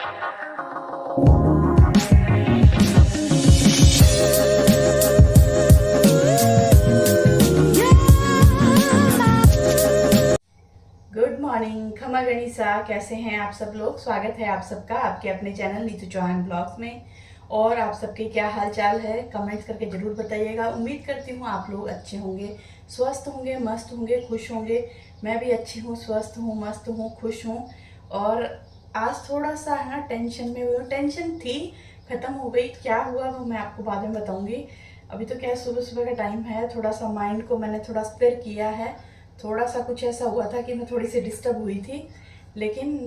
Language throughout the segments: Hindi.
गुड मॉर्निंग, खमा गणिसा। कैसे हैं आप सब लोग? स्वागत है आप सबका आपके अपने चैनल नीतू चौहान ब्लॉग्स में। और आप सबके क्या हाल चाल है, कमेंट्स करके ज़रूर बताइएगा। उम्मीद करती हूँ आप लोग अच्छे होंगे, स्वस्थ होंगे, मस्त होंगे, खुश होंगे। मैं भी अच्छी हूँ, स्वस्थ हूँ, मस्त हूँ, खुश हूँ। और आज थोड़ा सा है ना टेंशन में हुई हूँ। टेंशन थी, ख़त्म हो गई। क्या हुआ वो मैं आपको बाद में बताऊँगी। अभी तो क्या सुबह सुबह का टाइम है, थोड़ा सा माइंड को मैंने थोड़ा स्थिर किया है। थोड़ा सा कुछ ऐसा हुआ था कि मैं थोड़ी सी डिस्टर्ब हुई थी, लेकिन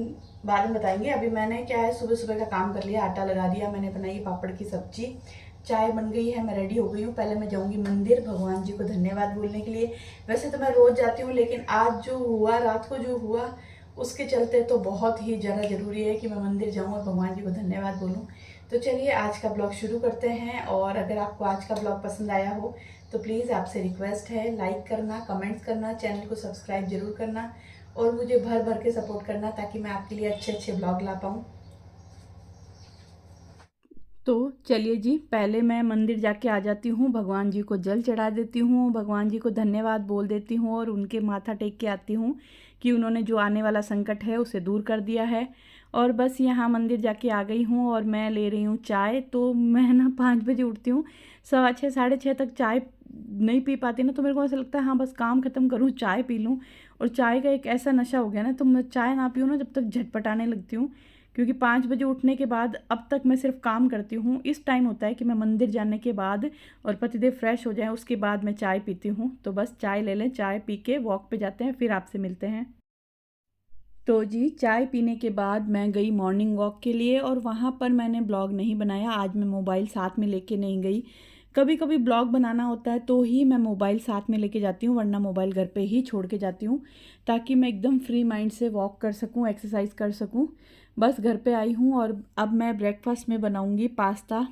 बाद में बताएंगे। अभी मैंने क्या है, सुबह सुबह का काम कर लिया, आटा लगा दिया, मैंने बनाई पापड़ की सब्जी, चाय बन गई है, मैं रेडी हो गई हूँ। पहले मैं जाऊँगी मंदिर भगवान जी को धन्यवाद बोलने के लिए। वैसे तो मैं रोज़ जाती हूँ, लेकिन आज जो हुआ, रात को जो हुआ, उसके चलते तो बहुत ही ज़्यादा ज़रूरी है कि मैं मंदिर जाऊँ और भगवान जी को धन्यवाद बोलूँ। तो चलिए आज का ब्लॉग शुरू करते हैं। और अगर आपको आज का ब्लॉग पसंद आया हो तो प्लीज़ आपसे रिक्वेस्ट है, लाइक करना, कमेंट्स करना, चैनल को सब्सक्राइब जरूर करना और मुझे भर भर के सपोर्ट करना, ताकि मैं आपके लिए अच्छे अच्छे ब्लॉग ला पाऊँ। तो चलिए जी, पहले मैं मंदिर जाके आ जाती हूँ, भगवान जी को जल चढ़ा देती हूँ, भगवान जी को धन्यवाद बोल देती हूँ और उनके माथा टेक के आती हूँ कि उन्होंने जो आने वाला संकट है उसे दूर कर दिया है। और बस यहाँ मंदिर जाके आ गई हूँ और मैं ले रही हूँ चाय। तो मैं ना 5 बजे उठती हूँ, 6:15 6:30 तक चाय नहीं पी पाती ना, तो मेरे को ऐसा लगता है हाँ बस काम ख़त्म करूँ, चाय पी लूँ। और चाय का एक ऐसा नशा हो गया ना, तो मैं चाय ना पीऊँ ना जब तक झटपटाने लगती हूँ। क्योंकि 5 बजे उठने के बाद अब तक मैं सिर्फ काम करती हूँ। इस टाइम होता है कि मैं मंदिर जाने के बाद और पतिदेव फ्रेश हो जाएं, उसके बाद मैं चाय पीती हूँ। तो बस चाय ले लें, चाय पी के वॉक पे जाते हैं, फिर आपसे मिलते हैं। तो जी, चाय पीने के बाद मैं गई मॉर्निंग वॉक के लिए और वहाँ पर मैंने ब्लॉग नहीं बनाया। आज मैं मोबाइल साथ में लेके नहीं गई। कभी कभी ब्लॉग बनाना होता है तो ही मैं मोबाइल साथ में लेके जाती हूँ, वरना मोबाइल घर पे ही छोड़ के जाती हूँ, ताकि मैं एकदम फ्री माइंड से वॉक कर सकूँ, एक्सरसाइज कर सकूँ। बस घर पे आई हूँ और अब मैं ब्रेकफास्ट में बनाऊँगी पास्ता।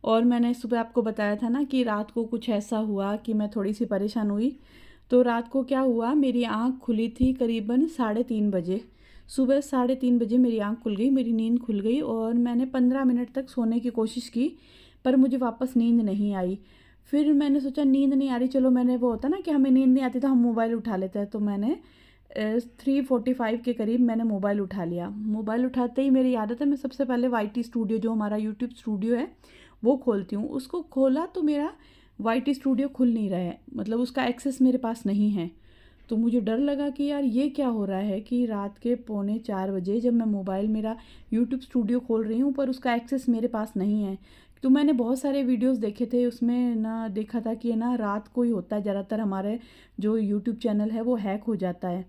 और मैंने सुबह आपको बताया था ना कि रात को कुछ ऐसा हुआ कि मैं थोड़ी सी परेशान हुई। तो रात को क्या हुआ, मेरी आँख खुली थी करीबन 3:30 बजे। सुबह 3:30 बजे मेरी आँख खुल गई, मेरी नींद खुल गई और मैंने 15 मिनट तक सोने की कोशिश की, पर मुझे वापस नींद नहीं आई। फिर मैंने सोचा नींद नहीं आ रही, चलो मैंने, वो होता ना कि हमें नींद नहीं आती तो हम मोबाइल उठा लेते हैं, तो मैंने 3:45 के करीब मैंने मोबाइल उठा लिया। मोबाइल उठाते ही मेरी आदत है, मैं सबसे पहले YT स्टूडियो, जो हमारा यूट्यूब स्टूडियो है, वो खोलती हूँ। उसको खोला तो मेरा YT स्टूडियो खुल नहीं रहा है, मतलब उसका एक्सेस मेरे पास नहीं है। तो मुझे डर लगा कि यार ये क्या हो रहा है कि रात के 3:45 बजे जब मैं मोबाइल मेरा यूट्यूब स्टूडियो खोल रही हूँ पर उसका एक्सेस मेरे पास नहीं है। तो मैंने बहुत सारे वीडियोस देखे थे, उसमें ना देखा था कि ना रात को ही होता है ज़्यादातर, हमारे जो यूट्यूब चैनल है वो हैक हो जाता है।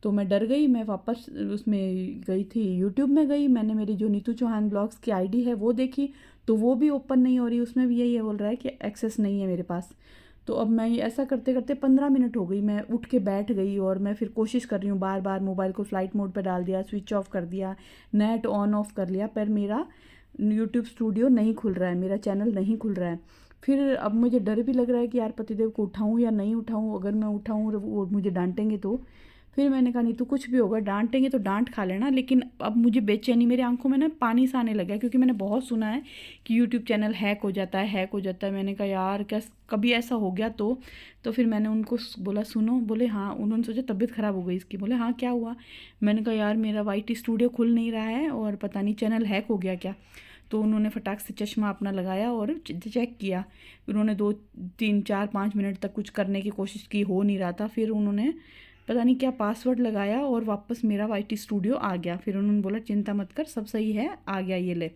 तो मैं डर गई, मैं वापस उसमें गई थी, यूट्यूब में गई, मैंने मेरी जो नीतू चौहान ब्लॉग्स की आईडी है वो देखी, तो वो भी ओपन नहीं हो रही, उसमें भी यही बोल रहा है कि एक्सेस नहीं है मेरे पास। तो अब मैं ऐसा करते करते 15 मिनट हो गई, मैं उठ के बैठ गई और मैं फिर कोशिश कर रही हूँ, बार बार मोबाइल को फ्लाइट मोड पर डाल दिया, स्विच ऑफ कर दिया, नेट ऑन ऑफ कर लिया, पर मेरा यूट्यूब स्टूडियो नहीं खुल रहा है, मेरा चैनल नहीं खुल रहा है। फिर अब मुझे डर भी लग रहा है कि यार पतिदेव को उठाऊँ या नहीं उठाऊँ, अगर मैं उठाऊँ वो मुझे डांटेंगे तो। फिर मैंने कहा नहीं तो कुछ भी होगा, डांटेंगे तो डांट खा लेना, लेकिन अब मुझे बेचैनी, मेरी आंखों में ना पानी सा आने लगा, क्योंकि मैंने बहुत सुना है कि यूट्यूब चैनल हैक हो जाता है, हैक हो जाता है। मैंने कहा यार क्या कभी ऐसा हो गया तो फिर मैंने उनको बोला सुनो, बोले हाँ, उन्होंने सोचा तबीयत ख़राब हो गई इसकी, बोले हाँ क्या हुआ। मैंने कहा यार मेरा YT स्टूडियो खुल नहीं रहा है और पता नहीं चैनल हैक हो गया क्या। तो उन्होंने फटाक से चश्मा अपना लगाया और चेक किया। उन्होंने 2 3 4 5 मिनट तक कुछ करने की कोशिश की, हो नहीं रहा था। फिर उन्होंने पता नहीं क्या पासवर्ड लगाया और वापस मेरा YT स्टूडियो आ गया। फिर उन्होंने बोला चिंता मत कर, सब सही है, आ गया ये ले।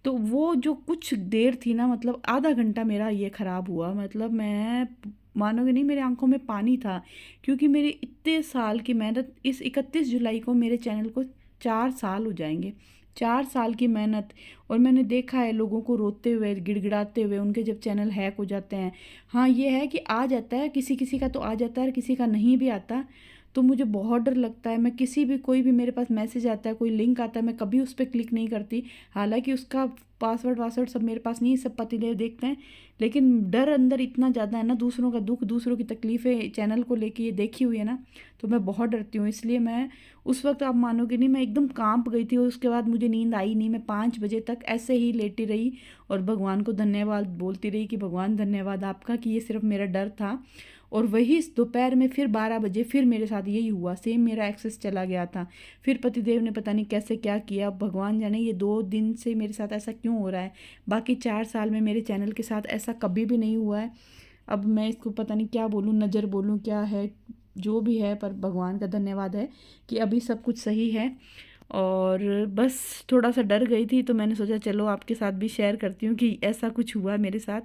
तो वो जो कुछ देर थी ना, मतलब आधा घंटा मेरा ये ख़राब हुआ, मतलब मैं मानोगे नहीं, मेरे आंखों में पानी था, क्योंकि मेरे इतने साल की मेहनत, इस 31 जुलाई को मेरे चैनल को 4 साल हो जाएंगे, 4 साल की मेहनत। और मैंने देखा है लोगों को रोते हुए, गिड़गिड़ाते हुए, उनके जब चैनल हैक हो जाते हैं। हाँ ये है कि आ जाता है, किसी किसी का तो आ जाता है, किसी का नहीं भी आता। तो मुझे बहुत डर लगता है। मैं किसी भी कोई भी मेरे पास मैसेज आता है, कोई लिंक आता है, मैं कभी उस पर क्लिक नहीं करती। हालांकि उसका पासवर्ड वासवर्ड सब मेरे पास नहीं, सब पतिदेव देखते हैं, लेकिन डर अंदर इतना ज़्यादा है ना, दूसरों का दुख, दूसरों की तकलीफ़ें चैनल को लेके ये देखी हुई है ना, तो मैं बहुत डरती हूँ। इसलिए मैं उस वक्त, आप मानोगे नहीं, मैं एकदम कांप गई थी और उसके बाद मुझे नींद आई नहीं। मैं 5 बजे तक ऐसे ही लेटी रही और भगवान को धन्यवाद बोलती रही कि भगवान धन्यवाद आपका कि ये सिर्फ मेरा डर था। और वही दोपहर में फिर 12 बजे फिर मेरे साथ यही हुआ, सेम मेरा एक्सेस चला गया था। फिर पतिदेव ने पता नहीं कैसे क्या किया, भगवान जाने। ये 2 दिन से मेरे साथ ऐसा क्यों हो रहा है, बाकी 4 साल में मेरे चैनल के साथ ऐसा कभी भी नहीं हुआ है। अब मैं इसको पता नहीं क्या बोलूँ, नज़र बोलूँ, क्या है, जो भी है, पर भगवान का धन्यवाद है कि अभी सब कुछ सही है। और बस थोड़ा सा डर गई थी, तो मैंने सोचा चलो आपके साथ भी शेयर करती हूँ कि ऐसा कुछ हुआ मेरे साथ।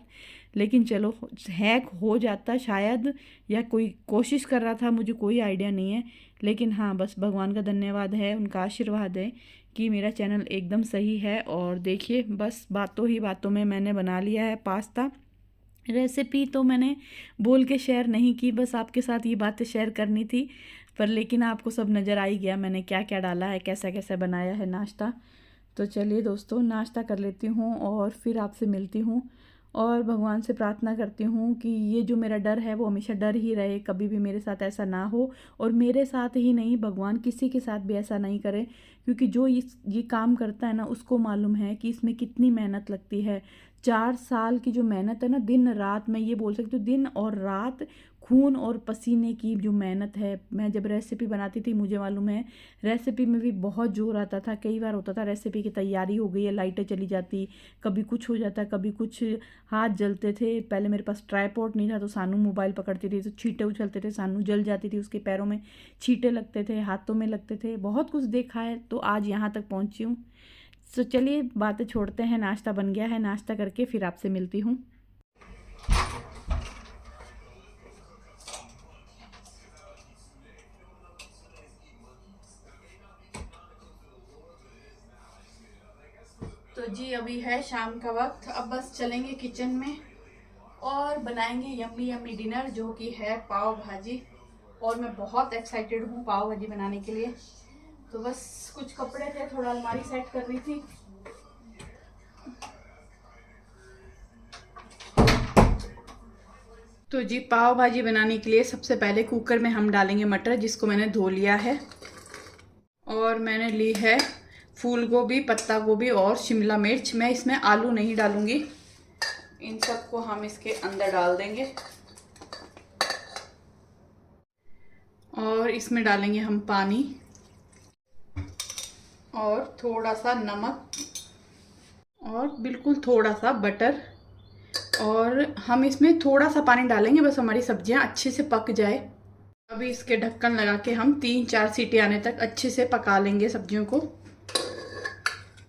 लेकिन चलो, हैक हो जाता शायद, या कोई कोशिश कर रहा था, मुझे कोई आइडिया नहीं है। लेकिन हाँ, बस भगवान का धन्यवाद है, उनका आशीर्वाद है कि मेरा चैनल एकदम सही है। और देखिए, बस बातों ही बातों में मैंने बना लिया है पास्ता। रेसिपी तो मैंने बोल के शेयर नहीं की, बस आपके साथ ये बातें शेयर करनी थी। पर लेकिन आपको सब नज़र आ ही गया मैंने क्या क्या डाला है, कैसा कैसा बनाया है नाश्ता। तो चलिए दोस्तों, नाश्ता कर लेती हूँ और फिर आपसे मिलती हूँ। और भगवान से प्रार्थना करती हूँ कि ये जो मेरा डर है वो हमेशा डर ही रहे, कभी भी मेरे साथ ऐसा ना हो। और मेरे साथ ही नहीं, भगवान किसी के साथ भी ऐसा नहीं करे, क्योंकि जो ये काम करता है ना, उसको मालूम है कि इसमें कितनी मेहनत लगती है। 4 साल की जो मेहनत है ना, दिन रात, मैं ये बोल सकती हूँ दिन और रात, खून और पसीने की जो मेहनत है। मैं जब रेसिपी बनाती थी, मुझे मालूम है, रेसिपी में भी बहुत जोर आता था। कई बार होता था रेसिपी की तैयारी हो गई है, लाइटें चली जाती, कभी कुछ हो जाता, कभी कुछ, हाथ जलते थे। पहले मेरे पास ट्राइपॉड नहीं था, तो सानू मोबाइल पकड़ती थी तो छींटे उछलते थे, सानू जल जाती थी, उसके पैरों में छींटे लगते थे, हाथों में लगते थे, बहुत कुछ देखा है। तो आज यहाँ तक पहुँची हूँ। तो चलिए बातें छोड़ते हैं, नाश्ता बन गया है, नाश्ता करके फिर आपसे मिलती हूँ। तो जी अभी है शाम का वक्त, अब बस चलेंगे किचन में और बनाएंगे यम्मी यम्मी डिनर, जो कि है पाव भाजी। और मैं बहुत एक्साइटेड हूँ पाव भाजी बनाने के लिए। तो बस कुछ कपड़े थे, थोड़ा अलमारी सेट कर रही थी। तो जी पाव भाजी बनाने के लिए सबसे पहले कुकर में हम डालेंगे मटर, जिसको मैंने धो लिया है। और मैंने ली है फूल गोभी, पत्ता गोभी और शिमला मिर्च। मैं इसमें आलू नहीं डालूंगी, इन सबको हम इसके अंदर डाल देंगे। और इसमें डालेंगे हम पानी और थोड़ा सा नमक और बिल्कुल थोड़ा सा बटर। और हम इसमें थोड़ा सा पानी डालेंगे, बस हमारी सब्जियां अच्छे से पक जाए। अभी इसके ढक्कन लगा के हम 3-4 सीटी आने तक अच्छे से पका लेंगे सब्जियों को।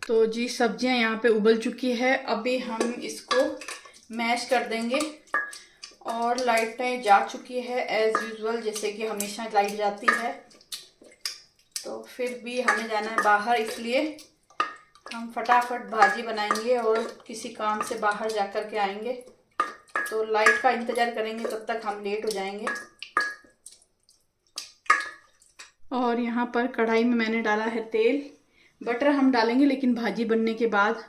तो जी सब्जियां यहाँ पे उबल चुकी है, अभी हम इसको मैश कर देंगे। और लाइटें जा चुकी है एज यूजुअल, जैसे कि हमेशा लाइट जाती है। तो फिर भी हमें जाना है बाहर, इसलिए हम फटाफट भाजी बनाएंगे और किसी काम से बाहर जा कर के आएंगे। तो लाइट का इंतज़ार करेंगे, तब तक हम लेट हो जाएंगे। और यहाँ पर कढ़ाई में मैंने डाला है तेल। बटर हम डालेंगे लेकिन भाजी बनने के बाद।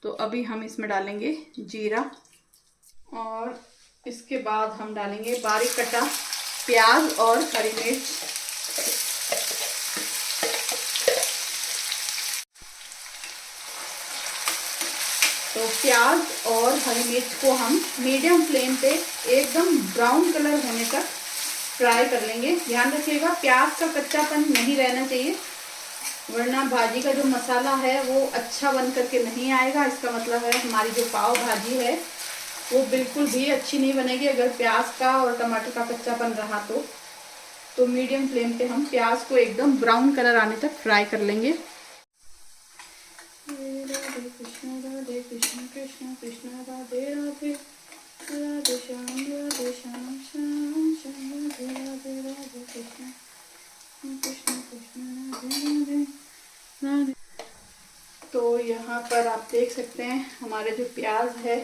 तो अभी हम इसमें डालेंगे जीरा और इसके बाद हम डालेंगे बारीक कटा प्याज और हरी मिर्च। तो प्याज और हरी मिर्च को हम मीडियम फ्लेम पे एकदम ब्राउन कलर होने तक फ्राई कर लेंगे। ध्यान रखिएगा प्याज का कच्चापन नहीं रहना चाहिए, वरना भाजी का जो मसाला है वो अच्छा बन करके नहीं आएगा। इसका मतलब है हमारी जो पाव भाजी है वो बिल्कुल भी अच्छी नहीं बनेगी अगर प्याज का और टमाटर का कच्चापन रहा तो मीडियम फ्लेम पे हम प्याज को एकदम ब्राउन कलर आने तक फ्राई कर लेंगे। राधे कृष्ण कृष्ण कृष्ण राधे राधे, राधे श्याम श्याम श्याम राधे राधे, राधे कृष्ण कृष्ण कृष्ण राधे राधे राधे। तो यहाँ पर आप देख सकते हैं हमारे जो प्याज है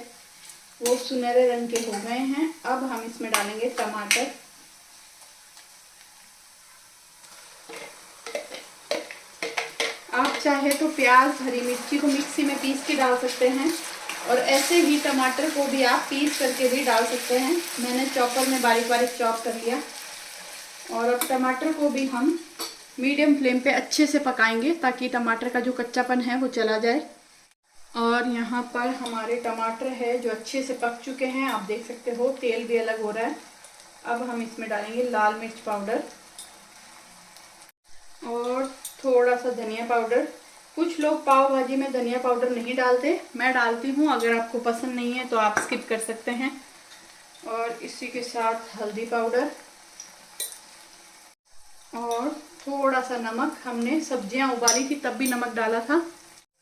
वो सुनहरे रंग के हो गए हैं। अब हम इसमें डालेंगे टमाटर चाहे तो प्याज हरी मिर्ची को मिक्सी में पीस के डाल सकते हैं, और ऐसे ही टमाटर को भी आप पीस करके भी डाल सकते हैं। मैंने चॉपर में बारीक बारीक चॉप कर लिया। और अब टमाटर को भी हम मीडियम फ्लेम पे अच्छे से पकाएंगे ताकि टमाटर का जो कच्चापन है वो चला जाए। और यहाँ पर हमारे टमाटर है जो अच्छे से पक चुके हैं, आप देख सकते हो तेल भी अलग हो रहा है। अब हम इसमें डालेंगे लाल मिर्च पाउडर और थोड़ा सा धनिया पाउडर। कुछ लोग पाव भाजी में धनिया पाउडर नहीं डालते, मैं डालती हूँ। अगर आपको पसंद नहीं है तो आप स्किप कर सकते हैं। और इसी के साथ हल्दी पाउडर और थोड़ा सा नमक। हमने सब्जियां उबाली थी तब भी नमक डाला था।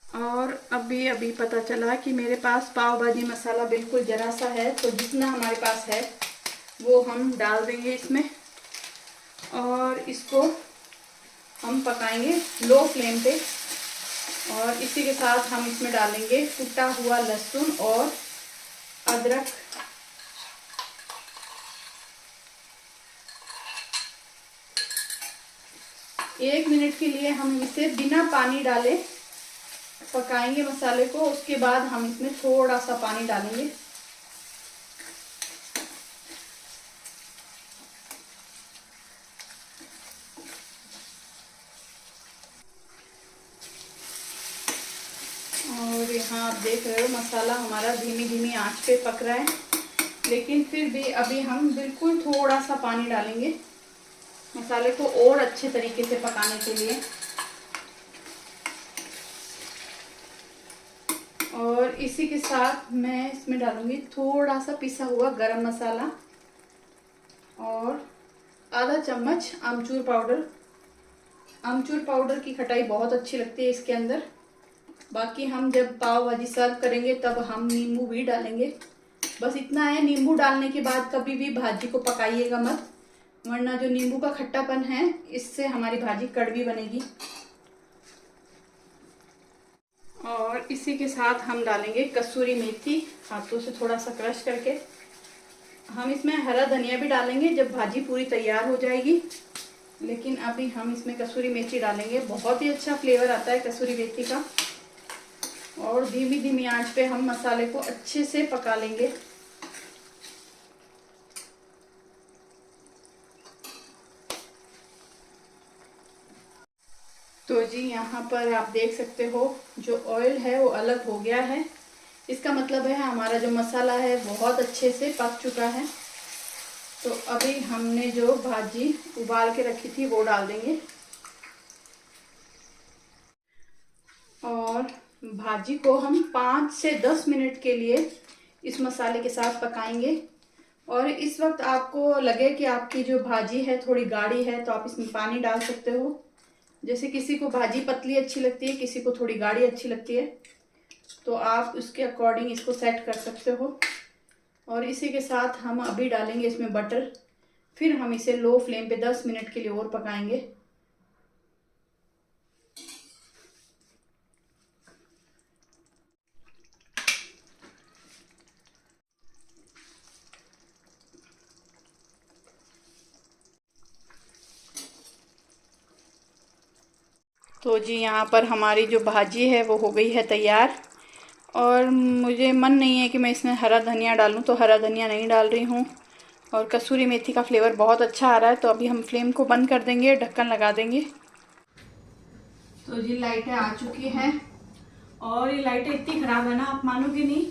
और अभी पता चला कि मेरे पास पाव भाजी मसाला बिल्कुल ज़रा सा है, तो जितना हमारे पास है वो हम डाल देंगे इसमें। और इसको हम पकाएंगे लो फ्लेम पे। और इसी के साथ हम इसमें डालेंगे कुटा हुआ लहसुन और अदरक। एक मिनट के लिए हम इसे बिना पानी डाले पकाएंगे मसाले को। उसके बाद हम इसमें थोड़ा सा पानी डालेंगे। और यहाँ आप देख रहे हो मसाला हमारा धीमी धीमी आंच पे पक रहा है, लेकिन फिर भी अभी हम बिल्कुल थोड़ा सा पानी डालेंगे मसाले को और अच्छे तरीके से पकाने के लिए। और इसी के साथ मैं इसमें डालूंगी थोड़ा सा पिसा हुआ गरम मसाला और आधा चम्मच आमचूर पाउडर। आमचूर पाउडर की खटाई बहुत अच्छी लगती है इसके अंदर। बाकी हम जब पाव भाजी सर्व करेंगे तब हम नींबू भी डालेंगे। बस इतना है, नींबू डालने के बाद कभी भी भाजी को पकाइएगा मत, वरना जो नींबू का खट्टापन है इससे हमारी भाजी कड़वी बनेगी। और इसी के साथ हम डालेंगे कसूरी मेथी, हाथों से थोड़ा सा क्रश करके। हम इसमें हरा धनिया भी डालेंगे जब भाजी पूरी तैयार हो जाएगी, लेकिन अभी हम इसमें कसूरी मेथी डालेंगे। बहुत ही अच्छा फ्लेवर आता है कसूरी मेथी का। और धीमी धीमी आंच पे हम मसाले को अच्छे से पका लेंगे। तो जी यहाँ पर आप देख सकते हो जो ऑयल है वो अलग हो गया है। इसका मतलब है हमारा जो मसाला है बहुत अच्छे से पक चुका है। तो अभी हमने जो भाजी उबाल के रखी थी वो डाल देंगे और भाजी को हम 5 से 10 मिनट के लिए इस मसाले के साथ पकाएंगे। और इस वक्त आपको लगे कि आपकी जो भाजी है थोड़ी गाढ़ी है तो आप इसमें पानी डाल सकते हो। जैसे किसी को भाजी पतली अच्छी लगती है, किसी को थोड़ी गाढ़ी अच्छी लगती है, तो आप उसके अकॉर्डिंग इसको सेट कर सकते हो। और इसी के साथ हम अभी डालेंगे इसमें बटर। फिर हम इसे लो फ्लेम पे 10 मिनट के लिए और पकाएंगे। तो जी यहाँ पर हमारी जो भाजी है वो हो गई है तैयार। और मुझे मन नहीं है कि मैं इसमें हरा धनिया डालूं, तो हरा धनिया नहीं डाल रही हूँ। और कसूरी मेथी का फ्लेवर बहुत अच्छा आ रहा है। तो अभी हम फ्लेम को बंद कर देंगे, ढक्कन लगा देंगे। तो जी लाइटें आ चुकी हैं और ये लाइटें इतनी ख़राब है ना, आप मानोगे नहीं।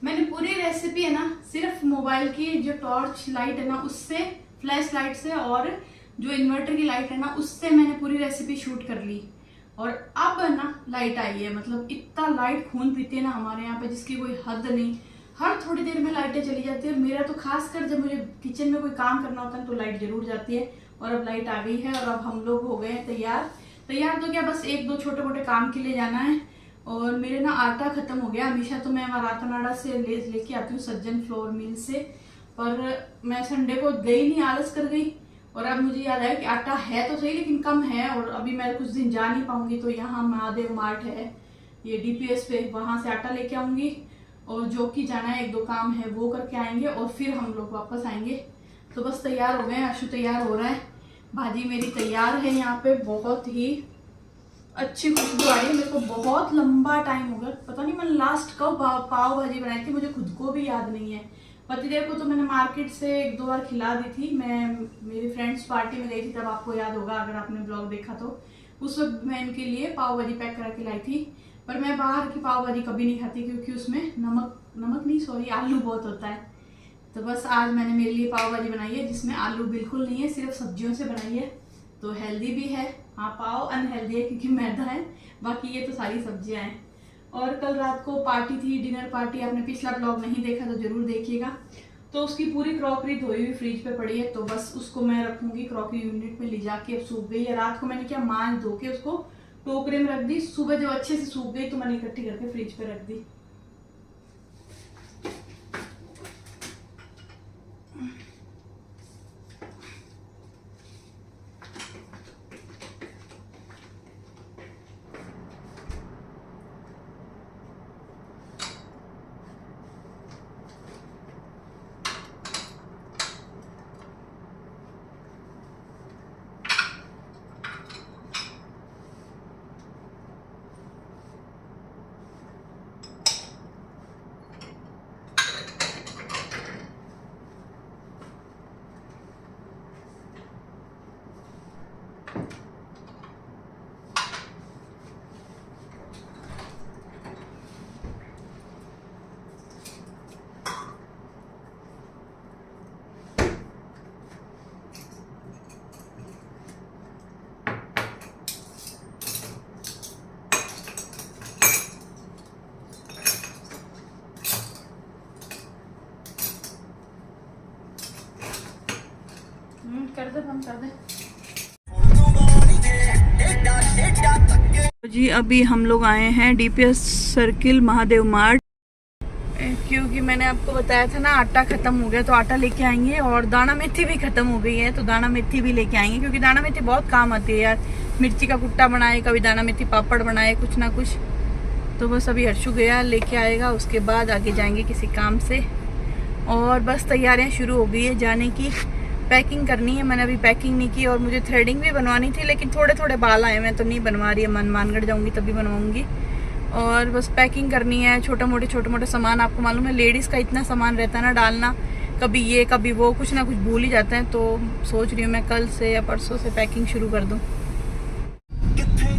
मैंने पूरी रेसिपी है ना सिर्फ मोबाइल की जो टॉर्च लाइट है ना उससे, फ्लैश लाइट से और जो इन्वर्टर की लाइट है ना उससे मैंने पूरी रेसिपी शूट कर ली। और अब ना लाइट आई है, मतलब इतना लाइट खून पीती है ना हमारे यहाँ पे जिसकी कोई हद नहीं। हर थोड़ी देर में लाइटें चली जाती है। और मेरा तो खासकर जब मुझे किचन में कोई काम करना होता है तो लाइट जरूर जाती है। और अब लाइट आ गई है और अब हम लोग हो गए हैं तैयार। तो क्या बस 1-2 छोटे मोटे काम के लिए जाना है। और मेरे ना आटा खत्म हो गया। हमेशा तो मैं रातनाड़ा से लेके आती हूँ, सज्जन फ्लोर मिल से, पर मैं संडे को गई नहीं, आलस कर गई। और अब मुझे याद आया कि आटा है तो सही लेकिन कम है और अभी मैं कुछ दिन जा नहीं पाऊंगी। तो यहाँ महादेव मार्ट है ये DPS पे, वहां से आटा लेके आऊंगी। और जो कि जाना है 1-2 काम है वो करके आएंगे और फिर हम लोग वापस आएंगे। तो बस तैयार हो गए, आशु तैयार हो रहा है, भाजी मेरी तैयार है। यहाँ पे बहुत ही अच्छी खुशबू आ रही है। मेरे को बहुत लंबा टाइम हो गया, पता नहीं मैंने लास्ट कब पाव भाजी बनाई थी, मुझे खुद को भी याद नहीं है। पतिदेव को तो मैंने मार्केट से 1-2 बार खिला दी थी। मैं मेरी फ्रेंड्स पार्टी में गई थी, तब आपको याद होगा अगर आपने ब्लॉग देखा तो। उस वक्त मैं इनके लिए पाव भाजी पैक करा के लाई थी। पर मैं बाहर की पाव भाजी कभी नहीं खाती क्योंकि उसमें नमक नहीं सॉरी आलू बहुत होता है। तो बस आज मैंने मेरे लिए पाव भाजी बनाई है जिसमें आलू बिल्कुल नहीं है, सिर्फ सब्जियों से बनाई है। तो हेल्दी भी है। हाँ, पाव अनहेल्दी है क्योंकि मैदा है, बाकी ये तो सारी सब्जियां हैं। और कल रात को पार्टी थी, डिनर पार्टी। आपने पिछला ब्लॉग नहीं देखा तो जरूर देखिएगा। तो उसकी पूरी क्रॉकरी धोई हुई फ्रिज पे पड़ी है, तो बस उसको मैं रखूंगी क्रॉकरी यूनिट में ले जाके। अब सूख गई है, रात को मैंने क्या मांझ धो के उसको टोकरे में रख दी। सुबह जब अच्छे से सूख गई तो मैंने इकट्ठी करके फ्रिज पे रख दी। कर दे, बंद कर दे जी। अभी हम लोग आए हैं डीपीएस सर्किल महादेव मार्ट, क्योंकि मैंने आपको बताया था ना आटा खत्म हो गया, तो आटा लेके आएंगे। और दाना मेथी भी खत्म हो गई है, तो दाना मेथी भी लेके आएंगे क्योंकि दाना मेथी बहुत काम आती है यार। मिर्ची का कुट्टा बनाए, कभी दाना मेथी पापड़ बनाए, कुछ ना कुछ। तो बस अभी हर्षु गया लेके आएगा, उसके बाद आगे जाएंगे किसी काम से। और बस तैयारियां शुरू हो गई है जाने की। पैकिंग करनी है, मैंने अभी पैकिंग नहीं की। और मुझे थ्रेडिंग भी बनवानी थी, लेकिन थोड़े थोड़े बाल आए, मैं तो नहीं बनवा रही है। मानगढ़ जाऊंगी तभी बनवाऊंगी। और बस पैकिंग करनी है, छोटे मोटे सामान। आपको मालूम है लेडीज़ का इतना सामान रहता है ना डालना, कभी ये कभी वो, कुछ ना कुछ भूल ही जाते हैं। तो सोच रही हूँ मैं कल से या परसों से पैकिंग शुरू कर दूँ।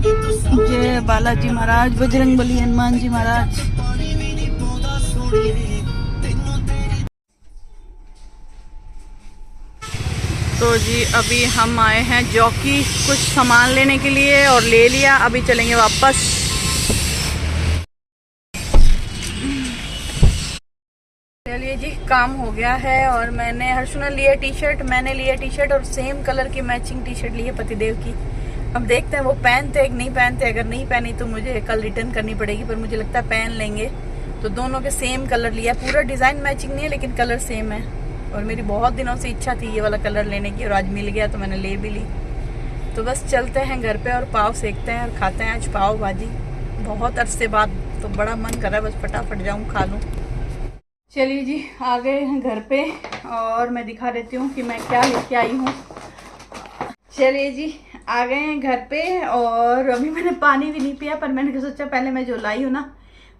जय बालाजी महाराज, बजरंगबली, हनुमान जी महाराज। तो जी अभी हम आए हैं जॉकी कुछ सामान लेने के लिए और ले लिया, अभी चलेंगे वापस। चलिए जी, काम हो गया है। और मैंने हर्षु ने लिया टी शर्ट, मैंने लिया टी शर्ट और सेम कलर की मैचिंग टी शर्ट ली है पतिदेव की। अब देखते हैं वो पहनते हैं कि नहीं पहनते। अगर नहीं पहनी तो मुझे कल रिटर्न करनी पड़ेगी, पर मुझे लगता है पहन लेंगे। तो दोनों के सेम कलर लिया, पूरा डिज़ाइन मैचिंग नहीं है लेकिन कलर सेम है। और मेरी बहुत दिनों से इच्छा थी ये वाला कलर लेने की, और आज मिल गया तो मैंने ले भी ली। तो बस चलते हैं घर पे और पाव सेकते हैं और खाते हैं आज पाव भाजी। बहुत अरसे बाद, तो बड़ा मन कर रहा है बस फटाफट जाऊँ खा लूँ। चलिए जी, आ गए हैं घर पे और मैं दिखा देती हूँ कि मैं क्या लेके आई हूँ। चलिए जी, आ गए हैं घर पे और अभी मैंने पानी भी नहीं पिया, पर मैंने सोचा पहले मैं जो लाई हूँ ना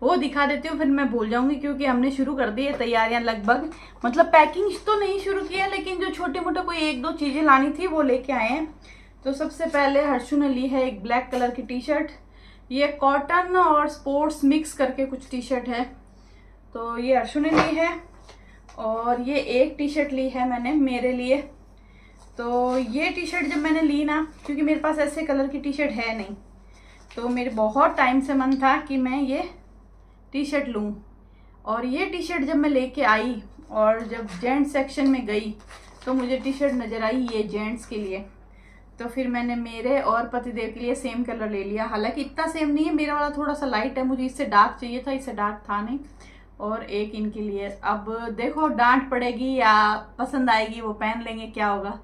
वो दिखा देती हूँ, फिर मैं भूल जाऊंगी। क्योंकि हमने शुरू कर दी है तैयारियां लगभग, मतलब पैकिंग तो नहीं शुरू किया, लेकिन जो छोटे मोटे कोई 1-2 चीज़ें लानी थी वो लेके आए हैं। तो सबसे पहले हर्षु ने ली है एक ब्लैक कलर की टी शर्ट। ये कॉटन और स्पोर्ट्स मिक्स करके कुछ टी शर्ट है, तो ये हर्षु ने ली है। और ये एक टी शर्ट ली है मैंने मेरे लिए। तो ये टी शर्ट जब मैंने ली ना, क्योंकि मेरे पास ऐसे कलर की टी शर्ट है नहीं, तो मेरे बहुत टाइम से मन था कि मैं ये टी शर्ट लूँ। और ये टी शर्ट जब मैं लेके आई और जब जेंट्स सेक्शन में गई तो मुझे टी शर्ट नज़र आई ये जेंट्स के लिए। तो फिर मैंने मेरे और पतिदेव के लिए सेम कलर ले लिया। हालांकि इतना सेम नहीं है, मेरा वाला थोड़ा सा लाइट है, मुझे इससे डार्क चाहिए था, इससे डार्क था नहीं। और एक इनके लिए। अब देखो डांट पड़ेगी या पसंद आएगी, वो पहन लेंगे, क्या होगा।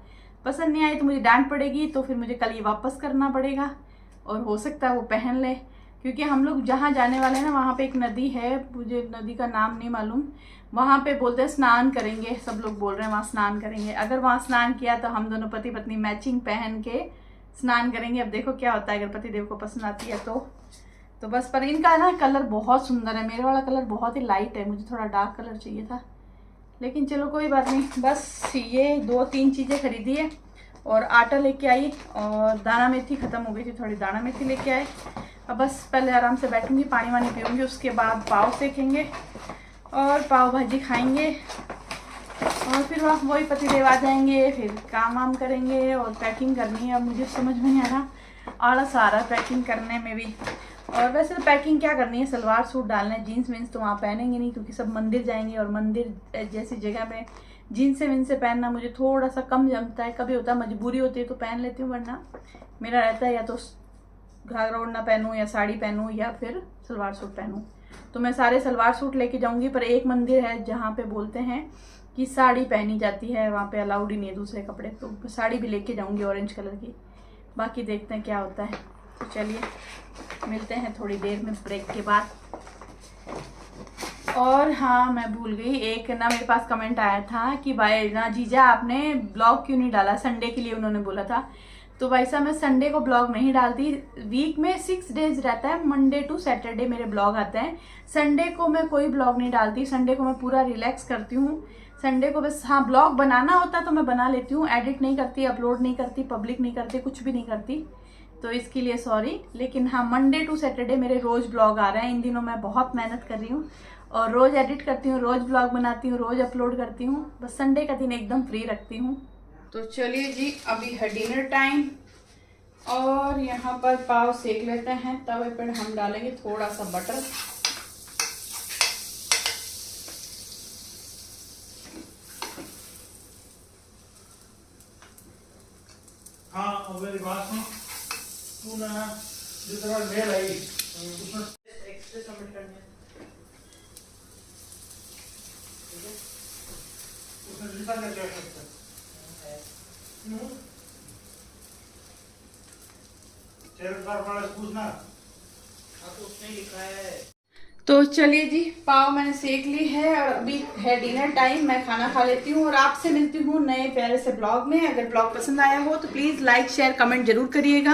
पसंद नहीं आई तो मुझे डांट पड़ेगी, तो फिर मुझे कल ये वापस करना पड़ेगा। और हो सकता है वो पहन ले, क्योंकि हम लोग जहाँ जाने वाले हैं ना वहाँ पे एक नदी है, मुझे नदी का नाम नहीं मालूम। वहाँ पे बोलते हैं स्नान करेंगे, सब लोग बोल रहे हैं वहाँ स्नान करेंगे। अगर वहाँ स्नान किया तो हम दोनों पति पत्नी मैचिंग पहन के स्नान करेंगे। अब देखो क्या होता है, अगर पति देव को पसंद आती है तो बस। पर इनका ना कलर बहुत सुंदर है, मेरे वाला कलर बहुत ही लाइट है, मुझे थोड़ा डार्क कलर चाहिए था, लेकिन चलो कोई बात नहीं। बस ये 2-3 चीज़ें खरीदी है और आटा लेके आई और दाना मेथी ख़त्म हो गई थी, थोड़ी दाना मेथी लेके आए। अब बस पहले आराम से बैठूंगी, पानी वानी पीऊँगी, उसके बाद पाव सेकेंगे और पाव भाजी खाएंगे और फिर वही पति देव आ जाएंगे, फिर काम वाम करेंगे और पैकिंग करनी है। अब मुझे समझ में नहीं आ रहा, आलस आ रहा है पैकिंग करने में भी। और वैसे तो पैकिंग क्या करनी है, सलवार सूट डालना है, जीन्स विन्स तो वहाँ पहनेंगे नहीं क्योंकि सब मंदिर जाएंगे और मंदिर जैसी जगह में जीन्स से विन्स से पहनना मुझे थोड़ा सा कम जमता है। कभी होता है मजबूरी होती है तो पहन लेती हूँ, वरना मेरा रहता है या तो घाघरा ओढ़ना पहनूँ या साड़ी पहनूँ या फिर सलवार सूट पहनूँ। तो मैं सारे सलवार सूट लेके जाऊँगी, पर एक मंदिर है जहाँ पे बोलते हैं कि साड़ी पहनी जाती है, वहाँ पे अलाउड ही नहीं है दूसरे कपड़े, तो साड़ी भी लेके जाऊँगी ऑरेंज कलर की। बाकी देखते हैं क्या होता है। तो चलिए मिलते हैं थोड़ी देर में ब्रेक के बाद। और हाँ, मैं भूल गई, एक ना मेरे पास कमेंट आया था कि भाई ना जीजा आपने ब्लॉग क्यों नहीं डाला, संडे के लिए उन्होंने बोला था। तो भाई साहब मैं संडे को ब्लॉग नहीं डालती, वीक में 6 डेज रहता है, मंडे टू सैटरडे मेरे ब्लॉग आते हैं। संडे को मैं कोई ब्लॉग नहीं डालती, संडे को मैं पूरा रिलैक्स करती हूँ। संडे को बस हाँ ब्लॉग बनाना होता तो मैं बना लेती हूँ, एडिट नहीं करती, अपलोड नहीं करती, पब्लिक नहीं करती, कुछ भी नहीं करती, तो इसके लिए सॉरी। लेकिन हाँ मंडे टू सैटरडे मेरे रोज़ ब्लॉग आ रहे हैं। इन दिनों मैं बहुत मेहनत कर रही हूँ और रोज़ एडिट करती हूँ, रोज़ ब्लॉग बनाती हूँ, रोज़ अपलोड करती हूँ, बस संडे का दिन एकदम फ्री रखती हूँ। तो चलिए जी, अभी है डिनर टाइम और यहाँ पर पाव सेक लेते हैं। तवे पर हम डालेंगे थोड़ा सा बटर, हाँ मेरी बात सुन, तू ना जितना मेल आई उसमें एक्स्ट्रा सबमिट करने हैं। उसने लिखा क्या क्या सकता है चैनल पर वाला पूछना। हाँ तो उसने लिखा है। तो चलिए जी, पाव मैंने सेक ली है और अभी है डिनर टाइम, मैं खाना खा लेती हूँ और आपसे मिलती हूँ नए प्यारे से ब्लॉग में। अगर ब्लॉग पसंद आया हो तो प्लीज़ लाइक शेयर कमेंट जरूर करिएगा।